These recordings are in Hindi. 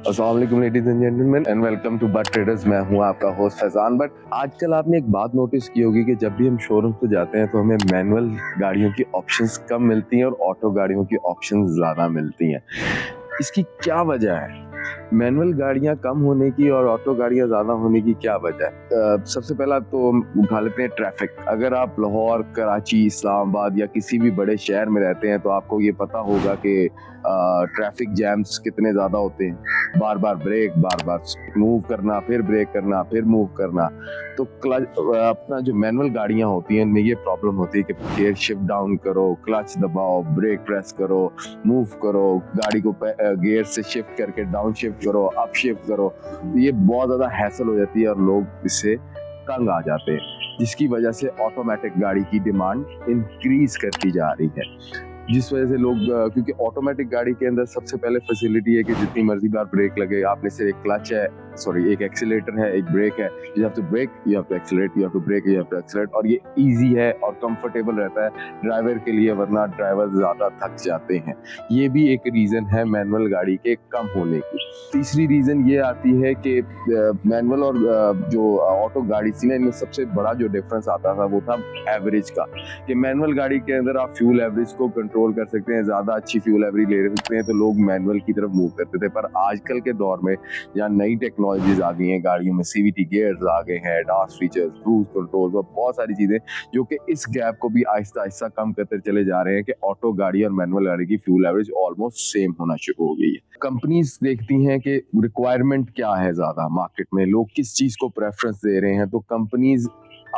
अस्सलाम वालेकुम ladies and gentleman and welcome to but traders. मैं हूं आपका होस्ट फैजान। बट आजकल आपने एक बात नोटिस की होगी कि जब भी हम शोरूम पे जाते हैं तो हमें मैनुअल गाड़ियों की ऑप्शंस कम मिलती हैं और ऑटो गाड़ियों की ऑप्शंस ज़्यादा मिलती हैं। इसकी क्या वजह है? मैनुअल गाड़ियां कम होने की और ऑटो गाड़ियां ज़्यादा होने की क्या वजह है? सबसे पहला तो हम उठा लेते हैं ट्रैफिक। अगर आप लाहौर, कराची, इस्लामाबाद या किसी भी बड़े शहर में रहते हैं तो आपको ये पता होगा कि ट्रैफिक जैम्स कितने ज़्यादा होते हैं। बार बार ब्रेक, बार बार मूव करना, फिर ब्रेक करना, फिर मूव करना। तो अपना जो मैनुअल गाड़ियां होती हैं इनमें ये प्रॉब्लम होती है कि गियर शिफ्ट डाउन करो, क्लच दबाओ, ब्रेक प्रेस करो, मूव करो, गाड़ी को गियर से शिफ्ट करके डाउन शिफ्ट करो, अप शिफ्ट करो। तो ये बहुत ज़्यादा हैसल हो जाती है और लोग इससे तंग आ जाते हैं, जिसकी वजह से ऑटोमेटिक गाड़ी की डिमांड इंक्रीज करती जा रही है। जिस वजह से लोग क्योंकि ऑटोमेटिक गाड़ी के अंदर सबसे पहले फैसिलिटी है कि जितनी मर्जी बार ब्रेक लगे, आपने सिर्फ एक क्लच है, सॉरी एक एक्सीलेटर है, एक ब्रेक है, you have to break, you have to accelerate, you have to break, you have to accelerate. और ये इजी है और कंफर्टेबल रहता है ड्राइवर के लिए, वरना ड्राइवर ज़्यादा थक जाते हैं। ये भी एक रीज़न है मैनुअल गाड़ी के कम होने की। तीसरी रीज़न ये आती है कि मैनुअल और जो ऑटो गाड़ी थी ना, इनमें सबसे बड़ा जो डिफरेंस आता था वो था एवरेज का। कि मैनुअल गाड़ी के अंदर आप फ्यूल एवरेज को कंट्रोल कर सकते हैं, ज़्यादा अच्छी फ्यूल एवरेज ले सकते हैं, तो लोग मैनुअल की तरफ मूव करते थे। पर आजकल के दौर में जहाँ नई टेक्नोलॉजीज आ गई हैं, गाड़ियों में सीवीटी गियर्स आ गए हैं, डास फीचर्स, क्रूज कंट्रोल और बहुत सारी चीज़ें जो कि इस गैप को भी आहिस्ता आहिस्ता कम करते चले जा रहे हैं कि ऑटो गाड़ी और मैनुअल गाड़ी की फ्यूल एवरेज ऑलमोस्ट सेम होना शुरू हो गई है। कंपनीज देखती हैं कि रिक्वायरमेंट क्या है ज़्यादा मार्केट में, लोग किस चीज़ को प्रेफरेंस दे रहे हैं, तो कंपनीज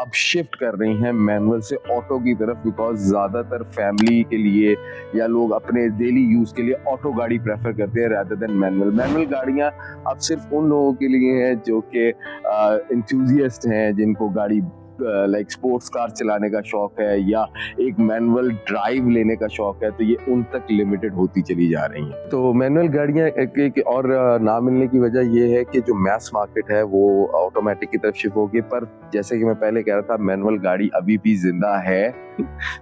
अब शिफ्ट कर रही हैं मैनुअल से ऑटो की तरफ, बिकॉज ज़्यादातर फैमिली के लिए या लोग अपने डेली यूज़ के लिए ऑटो गाड़ी प्रेफर करते हैं रादर देन मैनुअल। मैनुअल गाड़ियाँ अब सिर्फ उन लोगों के लिए हैं जो कि एंथुसियास्ट हैं, जिनको गाड़ी लाइक स्पोर्ट्स कार चलाने का शौक है या एक मैनुअल ड्राइव लेने का शौक है, तो ये उन तक लिमिटेड होती चली जा रही हैं। तो मैनुअल गाड़ियाँ एक और ना मिलने की वजह ये है कि जो मैस मार्केट है वो ऑटोमेटिक की तरफ शिफ्ट होगी। पर जैसे कि मैं पहले कह रहा था, मैनुअल गाड़ी अभी भी जिंदा है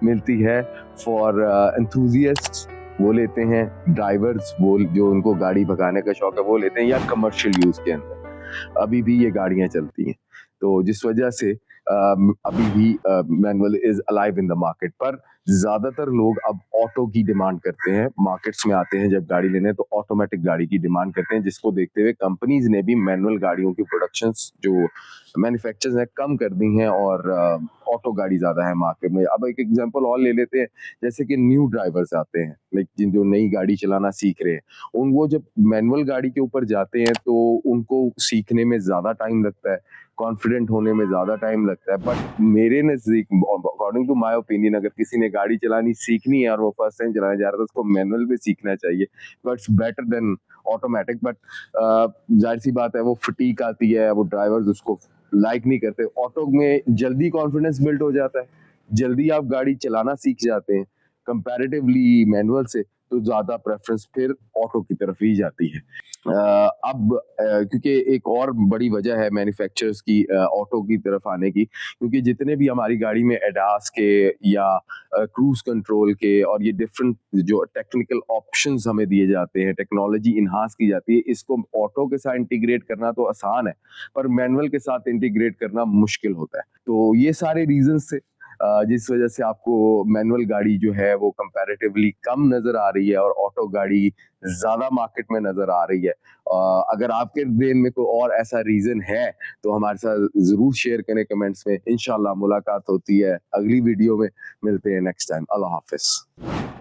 मिलती है फॉर एंथुसियास्ट्स, वो लेते हैं, ड्राइवर्स वो जो उनको गाड़ी भगाने का शौक है वो लेते हैं, या कमर्शियल यूज के अंदर अभी भी ये गाड़ियां चलती हैं। तो जिस वजह से अभी भी manual is alive in the market. पर ज्यादातर लोग अब ऑटो की डिमांड करते हैं, मार्केट्स में आते हैं जब गाड़ी लेने तो ऑटोमेटिक गाड़ी की डिमांड करते हैं, जिसको देखते हुए कंपनीज ने भी मैनुअल गाड़ियों की प्रोडक्शंस जो मैन्युफैक्चर्स हैं कम कर दी हैं और ऑटो गाड़ी ज्यादा है मार्केट में। अब एक एग्जांपल और ले लेते हैं, जैसे कि न्यू ड्राइवर्स आते हैं, लाइक जिन जो नई गाड़ी चलाना सीख रहे हैं, उन वो जब मैनुअल गाड़ी के ऊपर जाते हैं तो उनको सीखने में ज्यादा टाइम लगता है, कॉन्फिडेंट होने में ज्यादा टाइम लगता है। बट मेरे नजदीक, अकॉर्डिंग टू माय ओपिनियन, अगर किसी ने गाड़ी चलानी सीखनी है और वो फर्स्ट टाइम चलाने जा रहा है तो उसको मैनुअल में सीखना चाहिए, it's better than automatic. But जाहिर सी बात है वो फटीक आती है, वो ड्राइवर्स उसको लाइक नहीं करते। ऑटो में जल्दी कॉन्फिडेंस बिल्ड हो जाता है, जल्दी आप गाड़ी चलाना सीख जाते हैं कंपैरेटिवली मैनुअल से, तो ज्यादा प्रेफरेंस फिर ऑटो की तरफ ही जाती है। अब क्योंकि एक और बड़ी वजह है मैन्युफैक्चरर्स की ऑटो की तरफ आने की, क्योंकि जितने भी हमारी गाड़ी में एडास के या क्रूज कंट्रोल के और ये डिफरेंट जो टेक्निकल ऑप्शंस हमें दिए जाते हैं, टेक्नोलॉजी इन्हांस की जाती है, इसको ऑटो के साथ इंटीग्रेट करना तो आसान है पर मैनुअल के साथ इंटीग्रेट करना मुश्किल होता है। तो ये सारे रीजंस से जिस वजह से आपको मैनुअल गाड़ी जो है वो कंपैरेटिवली कम नजर आ रही है और ऑटो गाड़ी ज्यादा मार्केट में नजर आ रही है। अगर आपके ब्रेन में कोई और ऐसा रीजन है तो हमारे साथ जरूर शेयर करें कमेंट्स में। इंशाल्लाह मुलाकात होती है अगली वीडियो में, मिलते हैं नेक्स्ट टाइम। अल्लाह हाफिज।